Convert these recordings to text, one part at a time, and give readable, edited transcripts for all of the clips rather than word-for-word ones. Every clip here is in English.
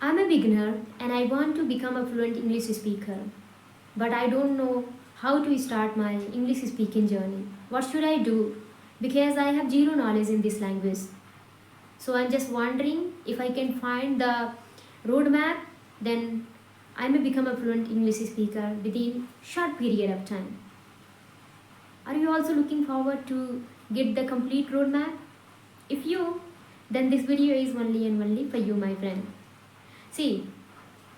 I'm a beginner and I want to become a fluent English speaker, but I don't know how to start my English speaking journey. What should I do? Because I have zero knowledge in this language. So I'm just wondering if I can find the roadmap, then I may become a fluent English speaker within short period of time. Are you also looking forward to get the complete roadmap? If you, then this video is only and only for you, my friend. See,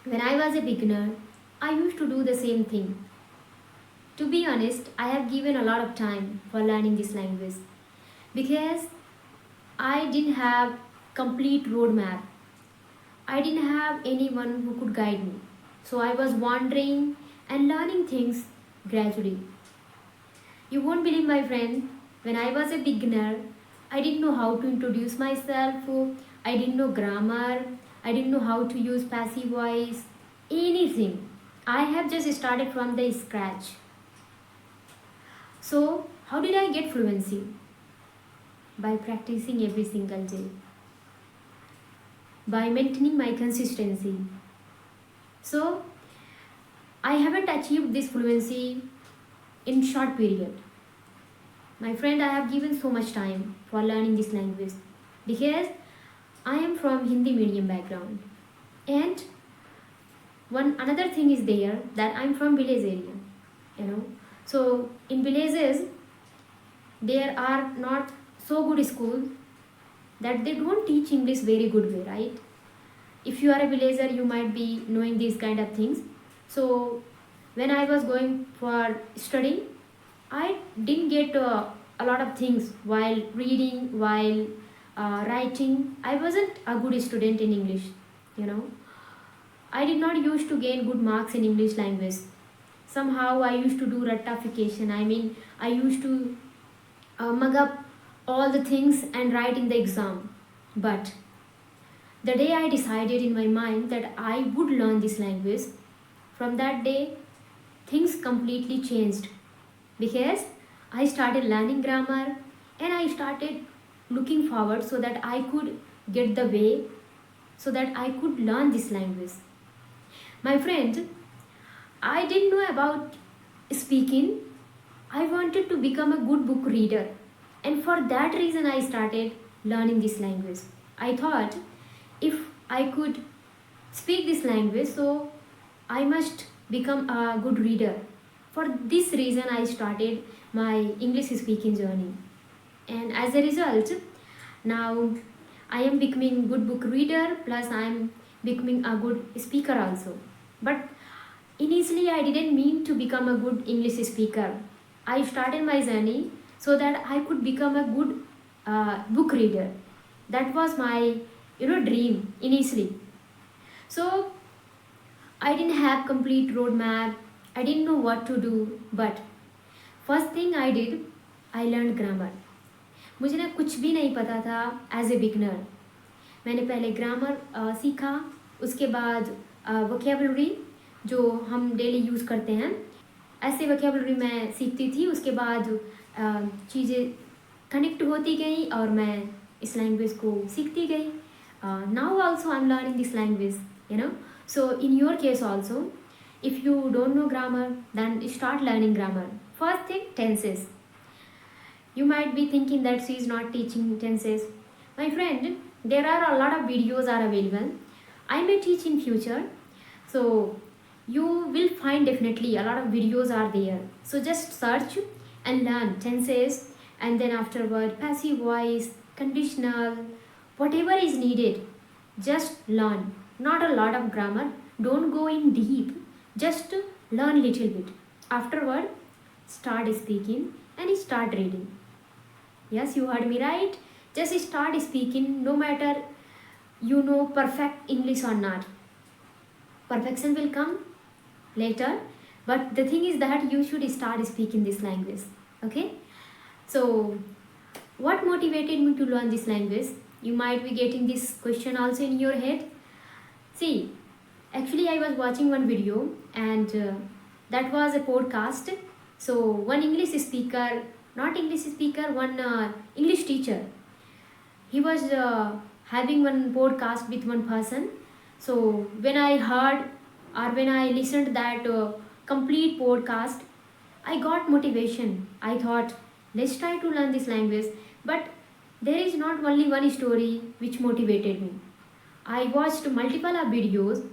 when I was a beginner, I used to do the same thing. To be honest, I have given a lot of time for learning this language because I didn't have complete roadmap. I didn't have anyone who could guide me. So I was wandering and learning things gradually. You won't believe, my friend, when I was a beginner, I didn't know how to introduce myself. I didn't know grammar. I didn't know how to use passive voice. Anything. I have just started from the scratch. So, how did I get fluency? By practicing every single day. By maintaining my consistency. So, I haven't achieved this fluency in short period. My friend, I have given so much time for learning this language because I am from Hindi medium background, and one another thing is there that I'm from village area, you know. So in villages there are not so good schools that they don't teach English very good way, right? If you are a villager, you might be knowing these kind of things. So when I was going for studying, I didn't get a lot of things while reading, while writing. I wasn't a good student in English, you know. I did not used to gain good marks in English language. Somehow I used to do rectification. I mean, I used to mug up all the things and write in the exam. But the day I decided in my mind that I would learn this language, from that day things completely changed because I started learning grammar and I started looking forward so that I could get the way so that I could learn this language. My friend, I didn't know about speaking. I wanted to become a good book reader, and for that reason I started learning this language. I thought if I could speak this language, so I must become a good reader. For this reason I started my English speaking journey, and as a result now I am becoming good book reader, plus I am becoming a good speaker also. But initially I didn't mean to become a good English speaker. I started my journey so that I could become a good book reader. That was my dream initially. So I didn't have complete roadmap. I didn't know what to do, but first thing I did, I learned grammar. मुझे ना कुछ भी नहीं पता था as a beginner. मैंने पहले grammar सीखा, उसके बाद वोकेबलरी जो हम डेली यूज़ करते हैं, ऐसे वोकेबलरी मैं सीखती थी. उसके बाद चीज़ें कनेक्ट होती गई और मैं इस लैंग्वेज को सीखती गई. Now also I am learning this language, you know. So in your case also, if you don't know grammar, then start learning grammar. First thing, tenses. You might be thinking that she is not teaching tenses. My friend, there are a lot of videos are available. I may teach in future, so you will find definitely a lot of videos are there. So just search and learn tenses, and then afterward passive voice, conditional, whatever is needed, just learn. Not a lot of grammar, don't go in deep, just learn little bit. Afterward start speaking and start reading. Yes, you heard me right. Just start speaking, no matter you know perfect English or not. Perfection will come later, but the thing is that you should start speaking this language. Okay, so what motivated me to learn this language? You might be getting this question also in your head. See, actually I was watching one video, and that was a podcast. So one English speaker, not English speaker, one English teacher, he was having one podcast with one person. So when I heard or when I listened that complete podcast, I got motivation. I thought, let's try to learn this language. But there is not only one story which motivated me. I watched multiple of videos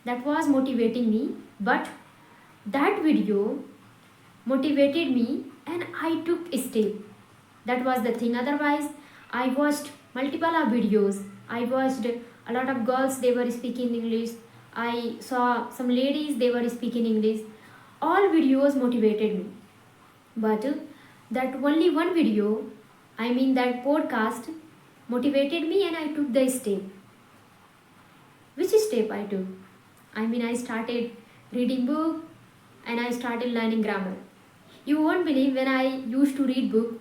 that was motivating me, but that video motivated me and I took a step. That was the thing. Otherwise, I watched multiple of videos. I watched a lot of girls, they were speaking English. I saw some ladies, they were speaking English. All videos motivated me. But that only one video, I mean that podcast, motivated me and I took the step. Which step I took? I mean, I started reading book and I started learning grammar. You won't believe, when I used to read book,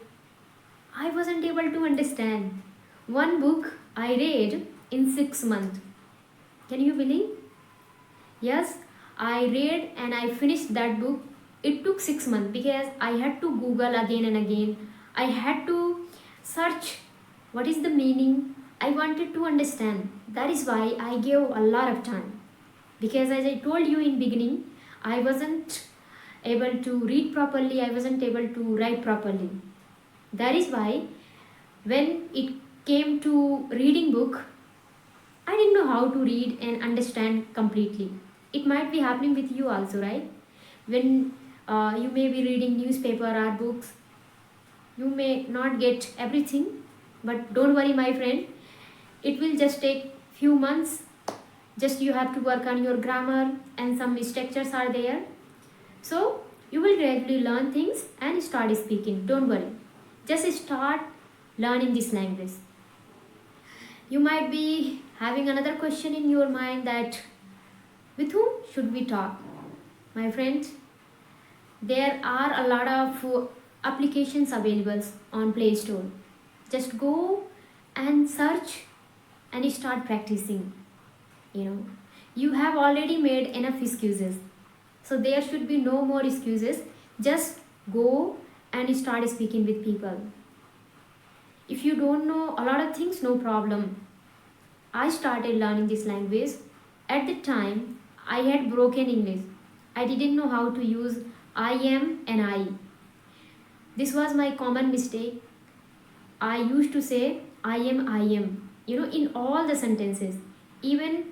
I wasn't able to understand. One book I read in 6 months. Can you believe? Yes, I read and I finished that book. It took 6 months because I had to Google again and again. I had to search what is the meaning. I wanted to understand. That is why I gave a lot of time. Because as I told you in beginning, I wasn't able to read properly. I wasn't able to write properly. That is why when it came to reading book, I didn't know how to read and understand completely. It might be happening with you also, right? When you may be reading newspaper or books, you may not get everything, but don't worry, my friend. It will just take few months. Just you have to work on your grammar and some structures are there. So you will gradually learn things and start speaking. Don't worry. Just start learning this language. You might be having another question in your mind that with whom should we talk? My friends, there are a lot of applications available on Play Store. Just go and search and start practicing. You have already made enough excuses. So there should be no more excuses. Just go and start speaking with people. If you don't know a lot of things, no problem. I started learning this language. At the time, I had broken English. I didn't know how to use I am and I. This was my common mistake. I used to say I am, in all the sentences. Even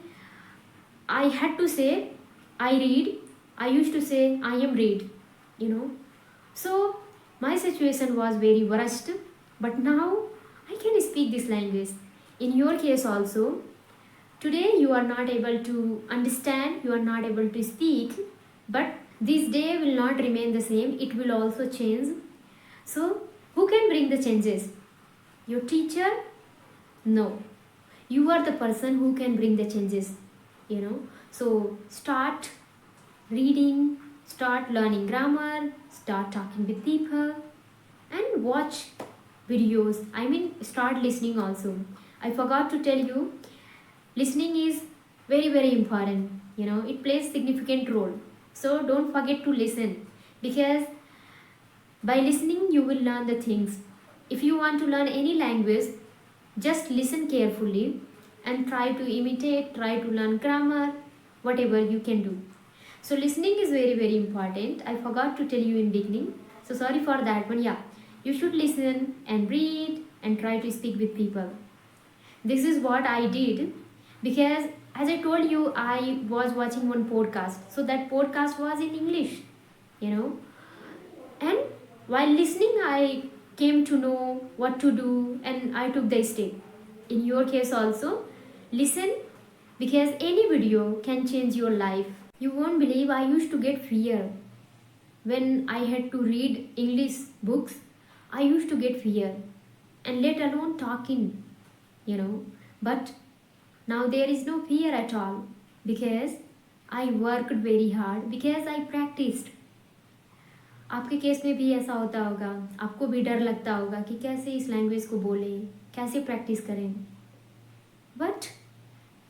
I had to say I read. I used to say I am read. So my situation was very worst, but now I can speak this language. In your case also, today you are not able to understand, you are not able to speak, but this day will not remain the same, it will also change. So who can bring the changes? Your teacher? No. You are the person who can bring the changes. So start reading, start learning grammar, start talking with people, and watch videos. I mean, start listening also. I forgot to tell you, listening is very, very important. It plays significant role. So don't forget to listen, because by listening you will learn the things. If you want to learn any language, just listen carefully and try to imitate, try to learn grammar, whatever you can do. So listening is very, very important. I forgot to tell you in beginning. So sorry for that one. Yeah, you should listen and read and try to speak with people. This is what I did, because as I told you, I was watching one podcast. So that podcast was in English. And while listening, I came to know what to do and I took the step. In your case also, listen, because any video can change your life. You won't believe, I used to get fear. When I had to read English books, I used to get fear. And let alone talking. But now there is no fear at all, because I worked very hard, because I practiced. आपके case में भी ऐसा होता होगा, आपको भी डर लगता होगा कि कैसे इस लैंग्वेज को बोलें, कैसे प्रैक्टिस करें. But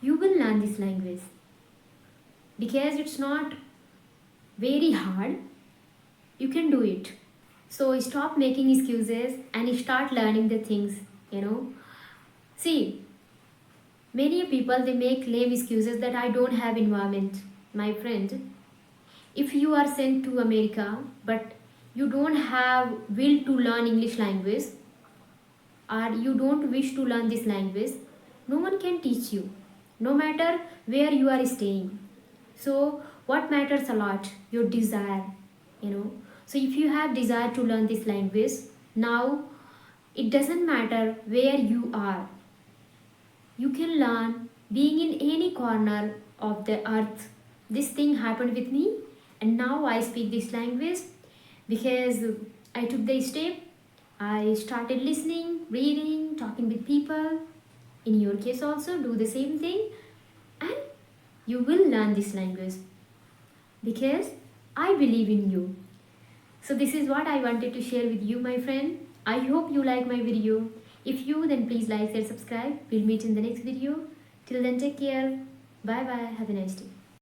you will learn this language, because it's not very hard. You can do it. So stop making excuses and start learning the things. See, Many people they make lame excuses that I don't have environment. My friend, if you are sent to America but you don't have will to learn English language, or you don't wish to learn this language, no one can teach you, no matter where you are staying. So what matters a lot? Your desire, you know. So if you have desire to learn this language, now it doesn't matter where you are, you can learn being in any corner of the earth. This thing happened with me, and now I speak this language because I took the step. I started listening, reading, talking with people. In your case, also do the same thing, and you will learn this language because I believe in you. So, this is what I wanted to share with you, my friend. I hope you like my video. If you, then please like, share, subscribe. We'll meet in the next video. Till then, take care. Bye bye. Have a nice day.